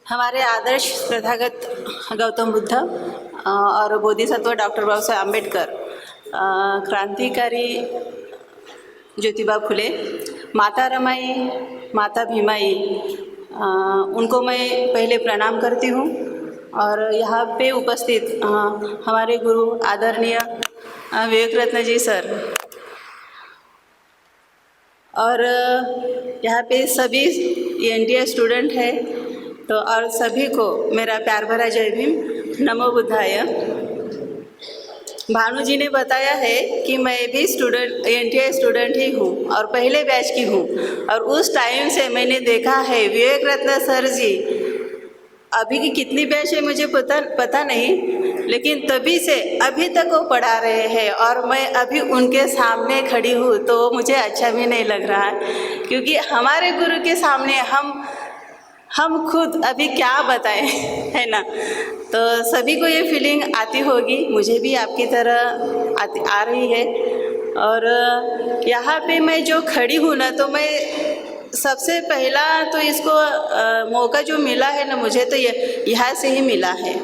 हमारे आदर्श प्रथागत गौतम बुद्ध और बोधिसत्व डॉक्टर बाबा साहेब आम्बेडकर, क्रांतिकारी ज्योतिबा फुले, माता रमाई, माता भीमाई, उनको मैं पहले प्रणाम करती हूँ। और यहाँ पे उपस्थित हमारे गुरु आदरणीय विवेक रत्न जी सर और यहाँ पे सभी एनटीए स्टूडेंट हैं, तो और सभी को मेरा प्यार भरा जय भीम, नमो बुद्धाय। भानु जी ने बताया है कि मैं भी एनटीए स्टूडेंट ही हूँ और पहले बैच की हूँ। और उस टाइम से मैंने देखा है विवेक रत्न सर जी, अभी की कितनी बैच है मुझे पता नहीं, लेकिन तभी से अभी तक वो पढ़ा रहे हैं और मैं अभी उनके सामने खड़ी हूँ तो मुझे अच्छा भी नहीं लग रहा है, क्योंकि हमारे गुरु के सामने हम खुद अभी क्या बताएं, है ना। तो सभी को ये फीलिंग आती होगी, मुझे भी आपकी तरह आ रही है। और यहाँ पे मैं जो खड़ी हूँ ना, तो मैं सबसे पहला तो इसको मौका जो मिला है ना मुझे, तो ये यहाँ से ही मिला है।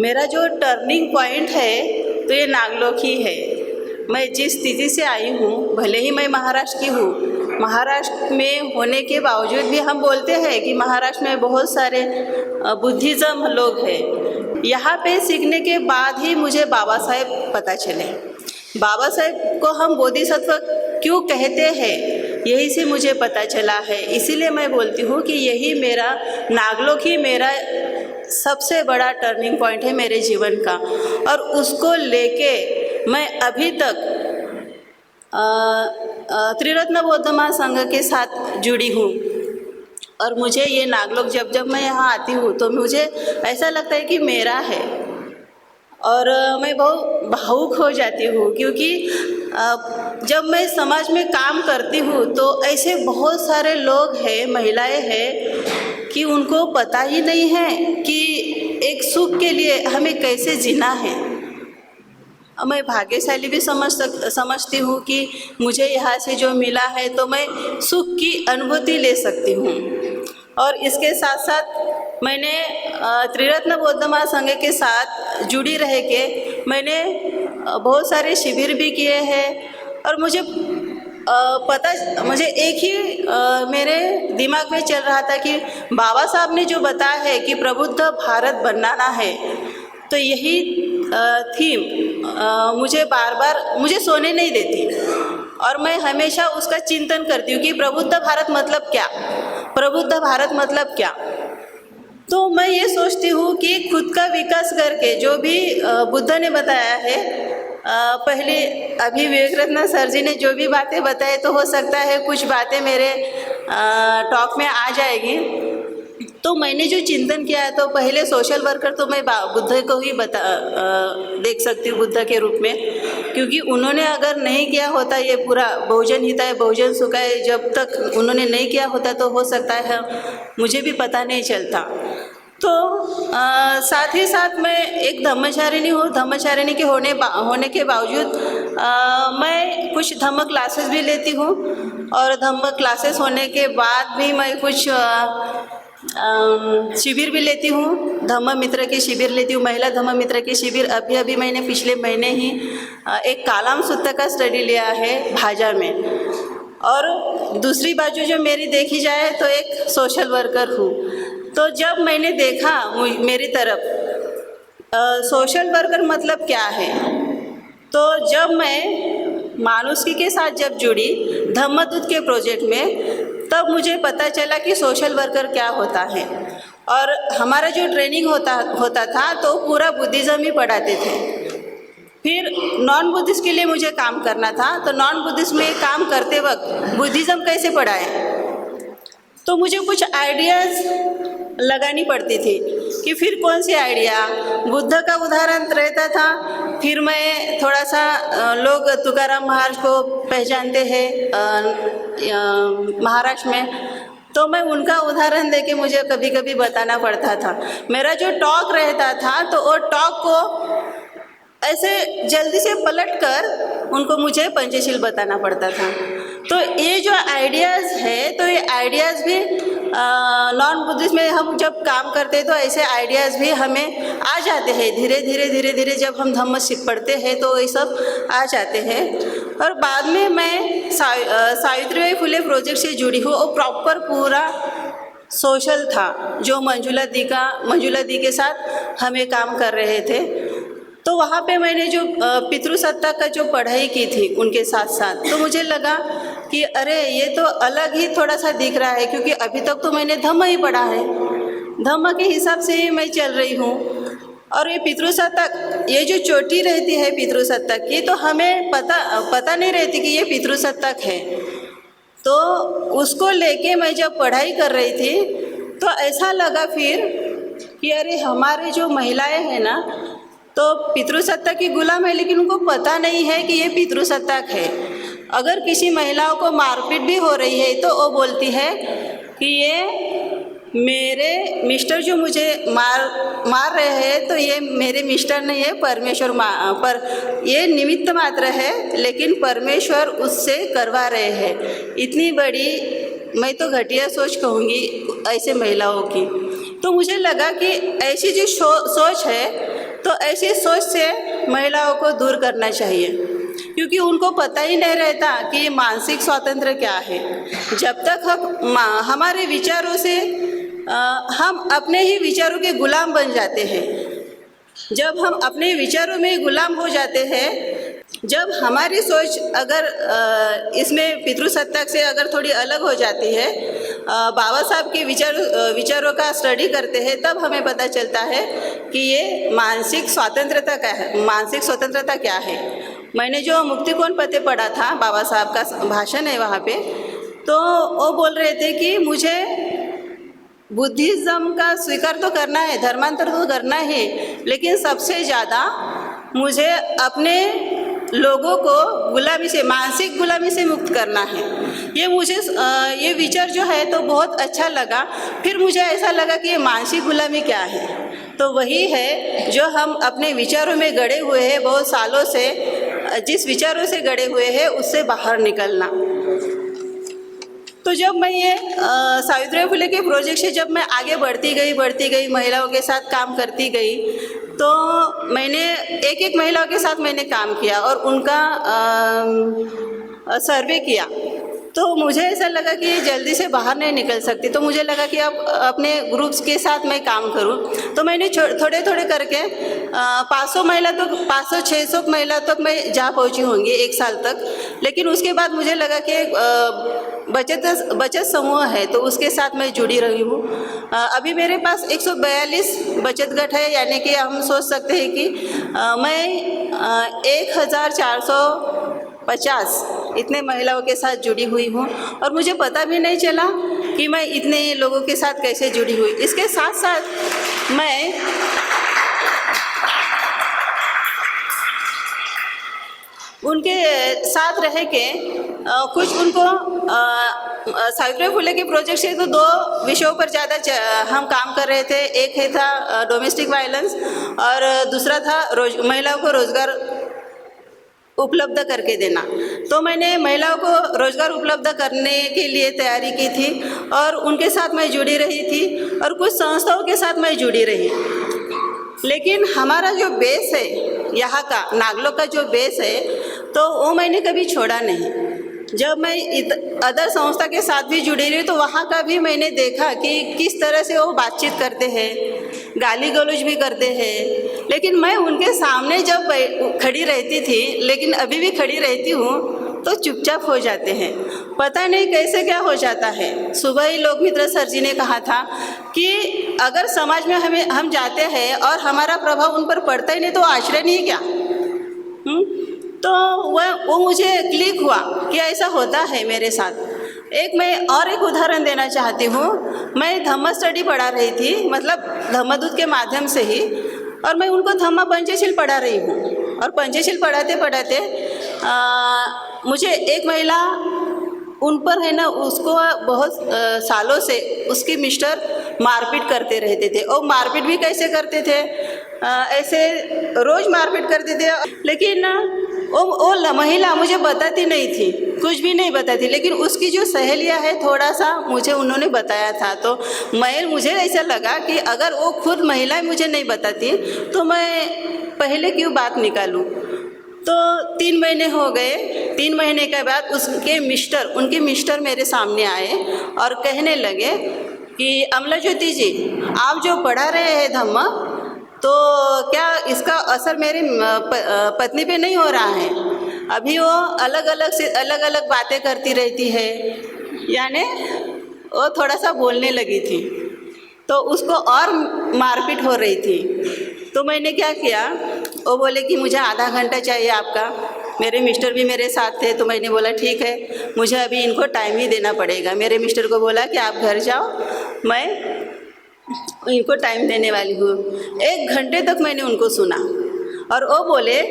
मेरा जो टर्निंग पॉइंट है तो ये नागलोक ही है। मैं जिस स्थिति से आई हूँ, भले ही मैं महाराष्ट्र की हूँ, महाराष्ट्र में होने के बावजूद भी हम बोलते हैं कि महाराष्ट्र में बहुत सारे बुद्धिज़्म लोग हैं। यहाँ पे सीखने के बाद ही मुझे बाबा साहेब पता चले। बाबा साहेब को हम बोधिसत्व क्यों कहते हैं, यही से मुझे पता चला है। इसीलिए मैं बोलती हूँ कि यही मेरा नागलोक ही मेरा सबसे बड़ा टर्निंग पॉइंट है मेरे जीवन का। और उसको लेके मैं अभी तक त्रिरत्न बौद्ध महासंघ के साथ जुड़ी हूँ। और मुझे ये नागलोक जब मैं यहाँ आती हूँ तो मुझे ऐसा लगता है कि मेरा है। और मैं बहुत भावुक हो जाती हूँ, क्योंकि जब मैं समाज में काम करती हूँ तो ऐसे बहुत सारे लोग हैं, महिलाएं हैं, कि उनको पता ही नहीं है कि एक सुख के लिए हमें कैसे जीना है। मैं भाग्यशाली भी समझती हूँ कि मुझे यहाँ से जो मिला है तो मैं सुख की अनुभूति ले सकती हूँ। और इसके साथ साथ मैंने त्रिरत्न बौद्ध महासंघ के साथ जुड़ी रह के मैंने बहुत सारे शिविर भी किए हैं। और मुझे मुझे एक ही मेरे दिमाग में चल रहा था कि बाबा साहब ने जो बताया है कि प्रबुद्ध भारत बनाना है, तो यही थीम मुझे बार बार मुझे सोने नहीं देती। और मैं हमेशा उसका चिंतन करती हूँ कि प्रबुद्ध भारत मतलब क्या, प्रबुद्ध भारत मतलब क्या। तो मैं ये सोचती हूँ कि खुद का विकास करके, जो भी बुद्ध ने बताया है, पहले अभी विवेक रत्न सर जी ने जो भी बातें बताए, तो हो सकता है कुछ बातें मेरे टॉक में आ जाएगी। तो मैंने जो चिंतन किया है, तो पहले सोशल वर्कर तो मैं बुद्ध को ही देख सकती हूँ बुद्ध के रूप में, क्योंकि उन्होंने अगर नहीं किया होता ये पूरा बहुजन हिताय बहुजन सुखाय, जब तक उन्होंने नहीं किया होता तो हो सकता है मुझे भी पता नहीं चलता। तो साथ ही साथ मैं एक धम्मचारिणी हूँ। धम्मचारिणी के होने के बावजूद मैं कुछ धम्म क्लासेस भी लेती हूँ। और धम्म क्लासेस होने के बाद भी मैं कुछ शिविर भी लेती हूँ, धम्म मित्र के शिविर लेती हूँ, महिला धम्म मित्र के शिविर। अभी मैंने पिछले महीने ही एक कालाम सुत्ता का स्टडी लिया है भाजा में। और दूसरी बाजू जो मेरी देखी जाए तो एक सोशल वर्कर हूँ। तो जब मैंने देखा मेरी तरफ सोशल वर्कर मतलब क्या है, तो जब मैं मानुषकी के साथ जब जुड़ी धम्मदूत के प्रोजेक्ट में, तब मुझे पता चला कि सोशल वर्कर क्या होता है। और हमारा जो ट्रेनिंग होता था तो पूरा बुद्धिज़्म ही पढ़ाते थे। फिर नॉन बुद्धिस्ट के लिए मुझे काम करना था, तो नॉन बुद्धिस्ट में काम करते वक्त बुद्धिज़्म कैसे पढ़ाएं, तो मुझे कुछ आइडियाज़ लगानी पड़ती थी कि फिर कौन सी आइडिया। बुद्ध का उदाहरण रहता था, फिर मैं थोड़ा सा लोग तुकाराम महाराज को पहचानते हैं महाराष्ट्र में, तो मैं उनका उदाहरण देके मुझे कभी कभी बताना पड़ता था। मेरा जो टॉक रहता था तो वो टॉक को ऐसे जल्दी से पलटकर उनको मुझे पंचशील बताना पड़ता था। तो ये जो आइडियाज़ है, तो ये आइडियाज़ भी नॉन बुद्धिस्ट में हम जब काम करते हैं तो ऐसे आइडियाज़ भी हमें आ जाते हैं, धीरे धीरे जब हम धम्म पढ़ते हैं तो ये सब आ जाते हैं। और बाद में मैं सावित्रीबाई फुले प्रोजेक्ट से जुड़ी हूँ और प्रॉपर पूरा सोशल था, जो मंजुला दी के साथ हमें काम कर रहे थे। तो वहाँ पे मैंने जो पितृसत्ता का जो पढ़ाई की थी उनके साथ साथ, तो मुझे लगा कि अरे ये तो अलग ही थोड़ा सा दिख रहा है, क्योंकि अभी तक तो मैंने धम्म ही पढ़ा है, धम्म के हिसाब से ही मैं चल रही हूँ। और ये पितृसत्ता, ये जो चोटी रहती है पितृसत्ता की, तो हमें पता नहीं रहती कि ये पितृसत्ताक है। तो उसको लेके मैं जब पढ़ाई कर रही थी तो ऐसा लगा फिर कि अरे हमारे जो महिलाएं हैं ना, तो पितृसत्ता की गुलाम है, लेकिन उनको पता नहीं है कि ये पितृसत्ताक है। अगर किसी महिलाओं को मारपीट भी हो रही है तो वो बोलती है कि ये मेरे मिस्टर जो मुझे मार रहे हैं, तो ये मेरे मिस्टर नहीं है, परमेश्वर पर ये निमित्त मात्र है, लेकिन परमेश्वर उससे करवा रहे हैं। इतनी बड़ी, मैं तो घटिया सोच कहूँगी ऐसे महिलाओं की। तो मुझे लगा कि ऐसी जो सोच है, तो ऐसी सोच से महिलाओं को दूर करना चाहिए, क्योंकि उनको पता ही नहीं रहता कि मानसिक स्वातंत्र्य क्या है। जब तक हम हमारे विचारों से हम अपने ही विचारों के गुलाम बन जाते हैं। जब हम अपने विचारों में गुलाम हो जाते हैं, जब हमारी सोच अगर इसमें पितृसत्ताक से अगर थोड़ी अलग हो जाती है, बाबा साहब के विचारों का स्टडी करते हैं, तब हमें पता चलता है कि ये मानसिक स्वतंत्रता क्या है। मैंने जो मुक्ति कौन पते पढ़ा था, बाबा साहब का भाषण है वहाँ पे, तो वो बोल रहे थे कि मुझे बुद्धिज़्म का स्वीकार तो करना है, धर्मांतर तो करना है, लेकिन सबसे ज़्यादा मुझे अपने लोगों को गुलामी से, मानसिक गुलामी से मुक्त करना है। ये मुझे ये विचार जो है तो बहुत अच्छा लगा। फिर मुझे ऐसा लगा कि ये मानसिक गुलामी क्या है, तो वही है जो हम अपने विचारों में गड़े हुए हैं बहुत सालों से, जिस विचारों से गड़े हुए हैं उससे बाहर निकलना। तो जब मैं ये सावित्रीबाई फुले के प्रोजेक्ट से जब मैं आगे बढ़ती गई, महिलाओं के साथ काम करती गई, तो मैंने एक महिलाओं के साथ मैंने काम किया और उनका सर्वे किया। तो मुझे ऐसा लगा कि ये जल्दी से बाहर नहीं निकल सकती, तो मुझे लगा कि अब अपने ग्रुप्स के साथ मैं काम करूं। तो मैंने थोड़े करके 500-600 महिला तक मैं जा पहुंची होंगी एक साल तक। लेकिन उसके बाद मुझे लगा कि बचत समूह है, तो उसके साथ मैं जुड़ी रही हूँ। अभी मेरे पास 142 बचत गट है, यानी कि हम सोच सकते हैं कि मैं 1450 इतने महिलाओं के साथ जुड़ी हुई हूँ, और मुझे पता भी नहीं चला कि मैं इतने लोगों के साथ कैसे जुड़ी हुई। इसके साथ साथ मैं उनके साथ रह के कुछ उनको सावित्रीबाई फुले के प्रोजेक्ट से तो 2 विषयों पर ज़्यादा हम काम कर रहे थे। एक है था डोमेस्टिक वायलेंस और दूसरा था महिलाओं को रोज़गार उपलब्ध करके देना। तो मैंने महिलाओं को रोज़गार उपलब्ध करने के लिए तैयारी की थी और उनके साथ मैं जुड़ी रही थी और कुछ संस्थाओं के साथ मैं जुड़ी रही। लेकिन हमारा जो बेस है यहाँ का, नागलोक का जो बेस है, तो वो मैंने कभी छोड़ा नहीं। जब मैं अदर संस्था के साथ भी जुड़ी रही तो वहाँ का भी मैंने देखा कि किस तरह से वो बातचीत करते हैं, गाली गलौज भी करते हैं। लेकिन मैं उनके सामने जब खड़ी रहती थी, लेकिन अभी भी खड़ी रहती हूँ, तो चुपचाप हो जाते हैं। पता नहीं कैसे क्या हो जाता है। सुबह ही लोकमित्र सर जी ने कहा था कि अगर समाज में हम जाते हैं और हमारा प्रभाव उन पर पड़ता ही नहीं तो आश्रय नहीं क्या। तो वो मुझे क्लिक हुआ कि ऐसा होता है मेरे साथ। मैं एक उदाहरण देना चाहती हूँ। मैं धम्म स्टडी पढ़ा रही थी, मतलब धम्मदूत के माध्यम से ही, और मैं उनको धम्म पंचशील पढ़ा रही हूँ। और पंचशील पढ़ाते पढ़ाते मुझे एक महिला उन पर है ना, उसको बहुत सालों से उसके मिस्टर मारपीट करते रहते थे। और मारपीट भी कैसे करते थे, ऐसे रोज़ मारपीट करते थे। लेकिन वो महिला मुझे बताती नहीं थी, कुछ भी नहीं बताती, लेकिन उसकी जो सहेलियां है थोड़ा सा मुझे उन्होंने बताया था। तो मुझे ऐसा लगा कि अगर वो खुद महिलाएं मुझे नहीं बताती तो मैं पहले क्यों बात निकालूं। तो 3 महीने हो गए। 3 महीने के बाद उनके मिस्टर मेरे सामने आए और कहने लगे कि अमला ज्योति जी, आप जो पढ़ा रहे हैं धम्म, तो क्या इसका असर मेरी पत्नी पे नहीं हो रहा है? अभी वो अलग अलग बातें करती रहती है, यानी वो थोड़ा सा बोलने लगी थी, तो उसको और मारपीट हो रही थी। तो मैंने क्या किया, वो बोले कि मुझे आधा घंटा चाहिए आपका। मेरे मिस्टर भी मेरे साथ थे, तो मैंने बोला ठीक है, मुझे अभी इनको टाइम ही देना पड़ेगा। मेरे मिस्टर को बोला कि आप घर जाओ, मैं इनको टाइम देने वाली हूँ। 1 घंटे तक मैंने उनको सुना और वो बोले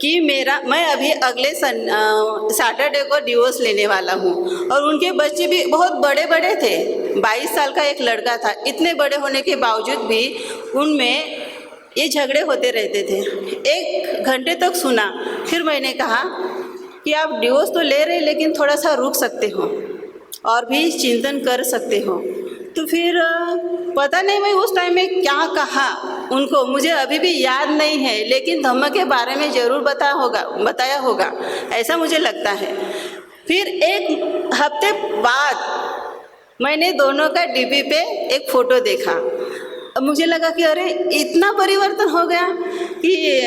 कि मैं अभी अगले सैटरडे को डिवोर्स लेने वाला हूँ। और उनके बच्चे भी बहुत बड़े बड़े थे, 22 साल का एक लड़का था। इतने बड़े होने के बावजूद भी उनमें ये झगड़े होते रहते थे। 1 घंटे तक सुना, फिर मैंने कहा कि आप डिवोर्स तो ले रहे, लेकिन थोड़ा सा रुक सकते हो और भी चिंतन कर सकते हो। तो फिर पता नहीं मैं उस टाइम में क्या कहा उनको, मुझे अभी भी याद नहीं है, लेकिन धम्म के बारे में ज़रूर बताया होगा, ऐसा मुझे लगता है। फिर 1 हफ्ते बाद मैंने दोनों का डीपी पे एक फ़ोटो देखा। अब मुझे लगा कि अरे इतना परिवर्तन हो गया कि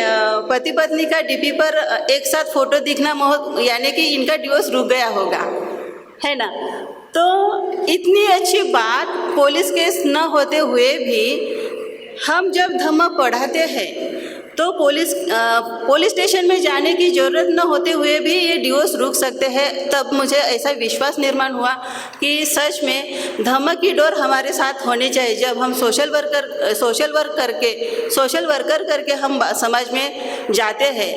पति पत्नी का डीपी पर एक साथ फ़ोटो दिखना, यानी कि इनका डिवोर्स रुक गया होगा, है ना। तो इतनी अच्छी बात, पुलिस केस न होते हुए भी हम जब धम्म पढ़ाते हैं तो पुलिस स्टेशन में जाने की ज़रूरत न होते हुए भी ये डिवोर्स रुक सकते हैं। तब मुझे ऐसा विश्वास निर्माण हुआ कि सच में धम्म की डोर हमारे साथ होनी चाहिए। जब हम सोशल वर्कर करके हम समाज में जाते हैं,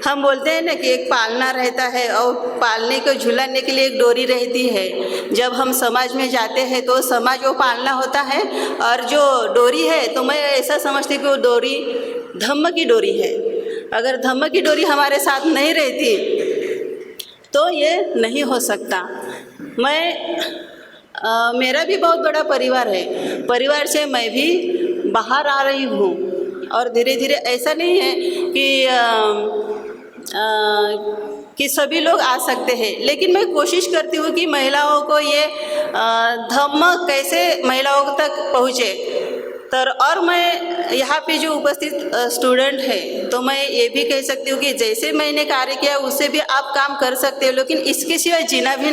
हम बोलते हैं ना कि एक पालना रहता है और पालने को झुलाने के लिए एक डोरी रहती है। जब हम समाज में जाते हैं तो समाज वो पालना होता है, और जो डोरी है तो मैं ऐसा समझती कि वो डोरी धम्म की डोरी है। अगर धम्म की डोरी हमारे साथ नहीं रहती तो ये नहीं हो सकता। मेरा भी बहुत बड़ा परिवार है, परिवार से मैं भी बाहर आ रही हूँ, और धीरे धीरे ऐसा नहीं है कि सभी लोग आ सकते हैं, लेकिन मैं कोशिश करती हूँ कि महिलाओं को ये धम्म कैसे महिलाओं तक पहुँचे। और मैं यहाँ पे जो उपस्थित स्टूडेंट है, तो मैं ये भी कह सकती हूँ कि जैसे मैंने कार्य किया उससे भी आप काम कर सकते हो, लेकिन इसके सिवा जीना भी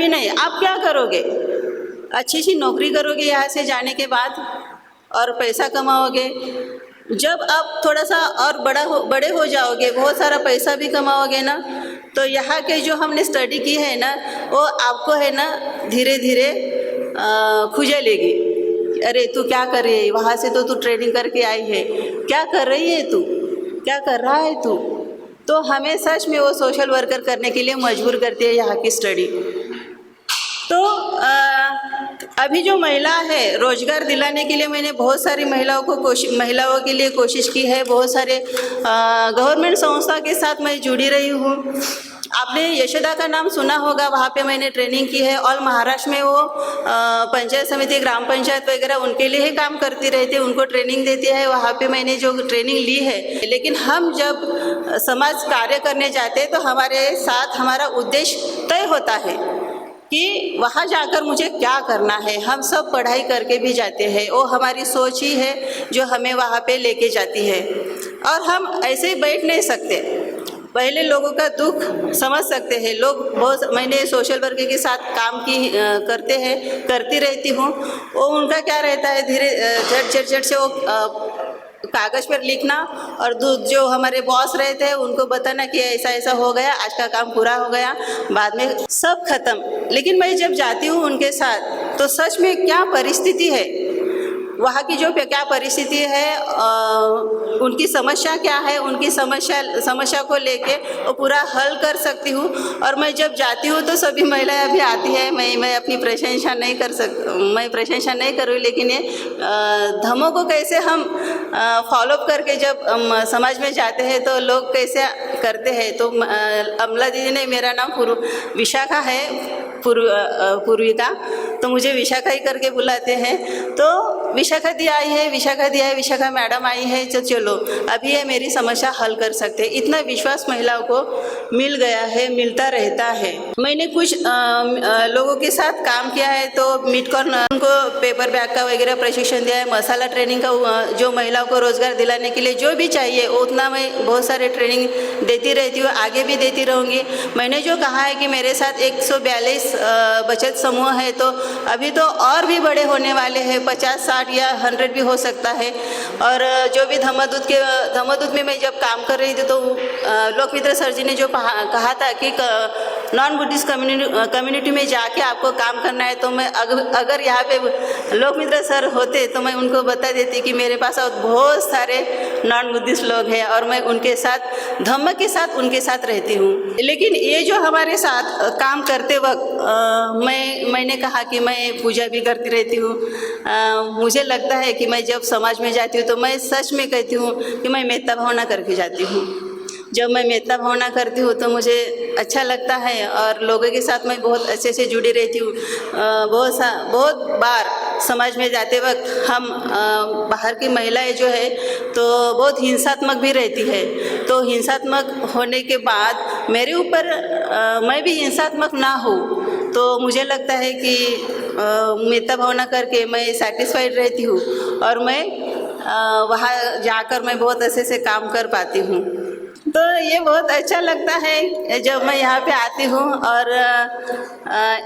नहीं। आप क्या करोगे? अच्छी सी नौकरी करोगे यहाँ से जाने के बाद और पैसा कमाओगे। जब आप थोड़ा सा और बड़े हो जाओगे, बहुत सारा पैसा भी कमाओगे ना, तो यहाँ के जो हमने स्टडी की है ना, वो आपको है ना धीरे धीरे खुजा लेगी। अरे तू क्या कर रही है, वहाँ से तो तू ट्रेनिंग करके आई है, क्या कर रही है तू, क्या कर रहा है तू। तो हमें सच में वो सोशल वर्कर करने के लिए मजबूर करती है यहाँ की स्टडी। तो अभी जो महिला है, रोजगार दिलाने के लिए मैंने बहुत सारी महिलाओं के लिए कोशिश की है। बहुत सारे गवर्नमेंट संस्था के साथ मैं जुड़ी रही हूँ। आपने यशोदा का नाम सुना होगा, वहाँ पे मैंने ट्रेनिंग की है। ऑल महाराष्ट्र में वो पंचायत समिति, ग्राम पंचायत वगैरह उनके लिए ही काम करती रहती है, उनको ट्रेनिंग देती है। वहाँ पे मैंने जो ट्रेनिंग ली है, लेकिन हम जब समाज कार्य करने जाते हैं तो हमारे साथ हमारा उद्देश्य तय होता है कि वहाँ जाकर मुझे क्या करना है। हम सब पढ़ाई करके भी जाते हैं, वो हमारी सोच ही है जो हमें वहाँ पे लेके जाती है। और हम ऐसे ही बैठ नहीं सकते, पहले लोगों का दुख समझ सकते हैं। मैंने सोशल वर्क के साथ काम करती रहती हूँ। वो उनका क्या रहता है, धीरे झट से वो कागज़ पर लिखना, और जो हमारे बॉस रहते हैं उनको बताना कि ऐसा ऐसा हो गया, आज का काम पूरा हो गया, बाद में सब खत्म। लेकिन मैं जब जाती हूँ उनके साथ तो सच में क्या परिस्थिति है, वहाँ की जो क्या परिस्थिति है, उनकी समस्या क्या है, उनकी समस्या को लेके वो पूरा हल कर सकती हूँ। और मैं जब जाती हूँ तो सभी महिलाएं भी आती है। मैं अपनी प्रशंसा नहीं करूँ, लेकिन ये धर्मों को कैसे हम फॉलो करके जब हम समाज में जाते हैं तो लोग कैसे करते हैं। तो अमला दीदी ने, मेरा नाम विशाखा है, पूर्विका, तो मुझे विशाखा ही करके बुलाते हैं। तो विशाखा दी आई है, विशाखा मैडम आई है, तो चलो अभी ये मेरी समस्या हल कर सकते हैं। इतना विश्वास महिलाओं को मिल गया है, मिलता रहता है। मैंने कुछ लोगों के साथ काम किया है, तो मिडकॉर्न उनको पेपर बैग का वगैरह प्रशिक्षण दिया है, मसाला ट्रेनिंग का, जो महिलाओं को रोजगार दिलाने के लिए जो भी चाहिए उतना मैं बहुत सारे ट्रेनिंग देती रहती हूँ, आगे भी देती रहूँगी। मैंने जो कहा है कि मेरे साथ 142 बचत समूह है, तो अभी तो और भी बड़े होने वाले हैं, 50, 60 या 100 भी हो सकता है। और जो भी धम्मदूत में मैं जब काम कर रही थी, तो लोकमित्र सर जी ने जो कहा था कि नॉन बुद्धिस्ट कम्युनिटी में जाके आपको काम करना है, तो मैं अगर यहाँ पे लोकमित्र सर होते तो मैं उनको बता देती कि मेरे पास बहुत सारे नॉन बुद्धिस्ट लोग हैं और मैं उनके साथ, धम्म के साथ उनके साथ रहती हूँ। लेकिन ये जो हमारे साथ काम करते वक्त मैंने कहा कि मैं पूजा भी करती रहती हूँ। मुझे लगता है कि मैं जब समाज में जाती हूँ तो मैं सच में कहती हूँ कि मैं मेत्ता भावना करके जाती हूँ। जब मैं मेत्ता भावना करती हूँ तो मुझे अच्छा लगता है और लोगों के साथ मैं बहुत अच्छे से जुड़ी रहती हूँ। बहुत बार समाज में जाते वक्त हम बाहर की महिलाएं जो है तो बहुत हिंसात्मक भी रहती है, तो हिंसात्मक होने के बाद मेरे ऊपर मैं भी हिंसात्मक ना हो, तो मुझे लगता है कि मेत्ता भावना करके मैं सैटिस्फाइड रहती हूँ और मैं वहाँ जाकर मैं बहुत अच्छे से काम कर पाती हूँ। तो ये बहुत अच्छा लगता है जब मैं यहाँ पे आती हूँ। और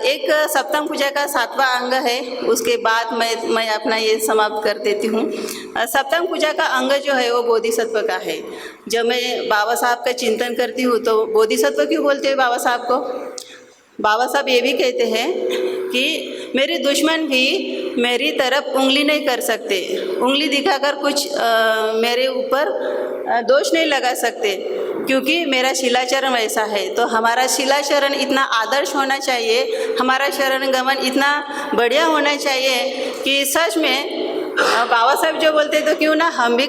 एक सप्तम पूजा का 7वां अंग है, उसके बाद मैं अपना ये समाप्त कर देती हूँ। सप्तम पूजा का अंग जो है वो बोधिसत्व का है। जब मैं बाबा साहब का चिंतन करती हूँ तो बोधिसत्व क्यों बोलते हैं बाबा साहब को? बाबा साहब ये भी कहते हैं कि मेरे दुश्मन भी मेरी तरफ उंगली नहीं कर सकते, उंगली दिखाकर कुछ मेरे ऊपर दोष नहीं लगा सकते, क्योंकि मेरा शिलाचरण वैसा है। तो हमारा शिलाचरण इतना आदर्श होना चाहिए, हमारा शरण गमन इतना बढ़िया होना चाहिए कि सच में बाबा साहब जो बोलते तो क्यों ना हम भी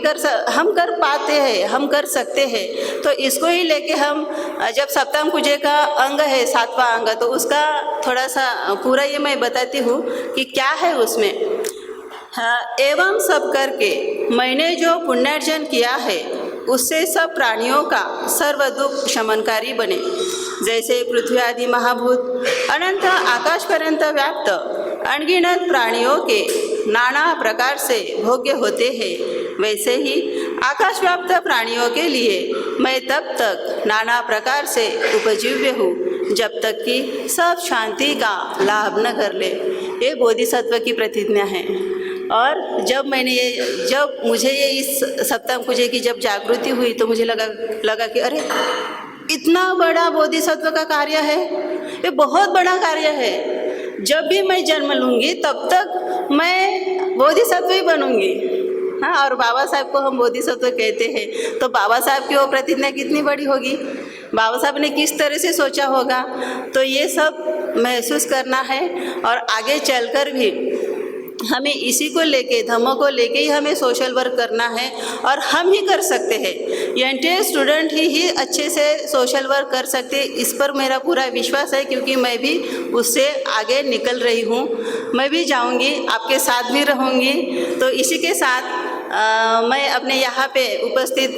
हम कर पाते हैं, हम कर सकते हैं। तो इसको ही लेके हम जब सप्तम पूजा का अंग है 7वां अंग, तो उसका थोड़ा सा पूरा ये मैं बताती हूँ कि क्या है उसमें। एवं सब करके मैंने जो पुण्यार्जन किया है उससे सब प्राणियों का सर्व दुख शमनकारी बने। जैसे पृथ्वी आदि महाभूत अनंत आकाश पर्यंत व्याप्त अनगिनत प्राणियों के नाना प्रकार से भोग्य होते हैं, वैसे ही आकाश व्याप्त प्राणियों के लिए मैं तब तक नाना प्रकार से उपजीव्य हूँ जब तक कि सब शांति का लाभ न कर ले। ये बोधिसत्व की प्रतिज्ञा है। और जब मुझे ये इस सप्तम पूजा की जब जागृति हुई तो मुझे लगा कि अरे इतना बड़ा बोधिसत्व का कार्य है, ये बहुत बड़ा कार्य है। जब भी मैं जन्म लूँगी तब तक मैं बोधिसत्व ही बनूँगी। हाँ, और बाबा साहब को हम बोधिसत्व कहते हैं, तो बाबा साहब की वो प्रतिज्ञा कितनी बड़ी होगी, बाबा साहब ने किस तरह से सोचा होगा। तो ये सब महसूस करना है और आगे चलकर भी हमें इसी को लेके, धम्मों को लेके ही हमें सोशल वर्क करना है और हम ही कर सकते हैं। एनटीए स्टूडेंट ही अच्छे से सोशल वर्क कर सकते हैं, इस पर मेरा पूरा विश्वास है, क्योंकि मैं भी उससे आगे निकल रही हूँ। मैं भी जाऊँगी, आपके साथ भी रहूँगी। तो इसी के साथ मैं अपने यहाँ पे उपस्थित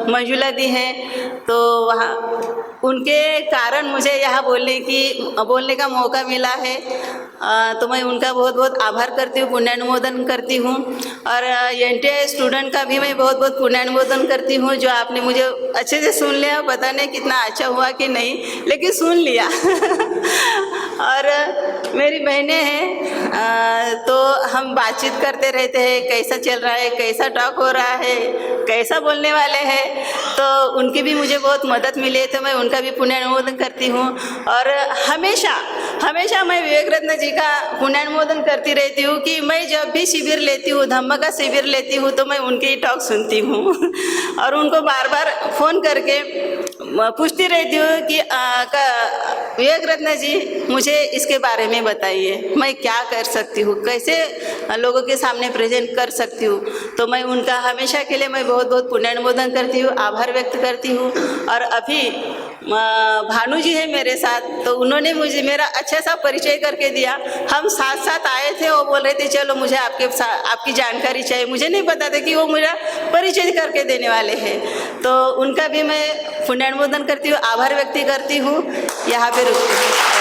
मंजुला दी हैं, तो वहाँ उनके कारण मुझे यहाँ बोलने का मौका मिला है। तो मैं उनका बहुत बहुत आभार करती हूँ, पुण्यानुमोदन करती हूँ। और एनटीए स्टूडेंट का भी मैं बहुत बहुत पुण्यानुमोदन करती हूँ, जो आपने मुझे अच्छे से सुन लिया। पता नहीं कितना अच्छा हुआ कि नहीं, लेकिन सुन लिया। और मेरी बहनें हैं, तो हम बातचीत करते रहते हैं, कैसा चल रहा है, कैसा टॉक हो रहा है, कैसा बोलने वाले हैं। तो उनकी भी मुझे बहुत मदद मिली है, तो मैं उनका भी पुण्यानुमोदन करती हूँ। और हमेशा हमेशा मैं विवेक रत्न जी का पुण्यानुमोदन करती रहती हूँ कि मैं जब भी शिविर लेती हूँ, धम्म का शिविर लेती हूँ, तो मैं उनके ही टॉक सुनती हूँ और उनको बार बार फ़ोन करके पूछती रहती हूँ कि विवेक रत्न जी मुझे इसके बारे में बताइए, मैं क्या कर सकती हूँ, कैसे लोगों के सामने प्रेजेंट कर सकती हूँ। तो मैं उनका हमेशा के लिए मैं बहुत बहुत पुण्यानुमोदन करती हूँ, आभार व्यक्त करती हूँ। और अभी भानु जी है मेरे साथ, तो उन्होंने मुझे मेरा अच्छा सा परिचय करके दिया। हम साथ साथ आए थे, वो बोल रहे थे चलो मुझे आपकी जानकारी चाहिए, मुझे नहीं पता था कि वो मेरा परिचय करके देने वाले हैं। तो उनका भी मैं पुण्यानुमोदन करती हूँ, आभार व्यक्त करती हूँ। यहाँ पे रुकती हूँ।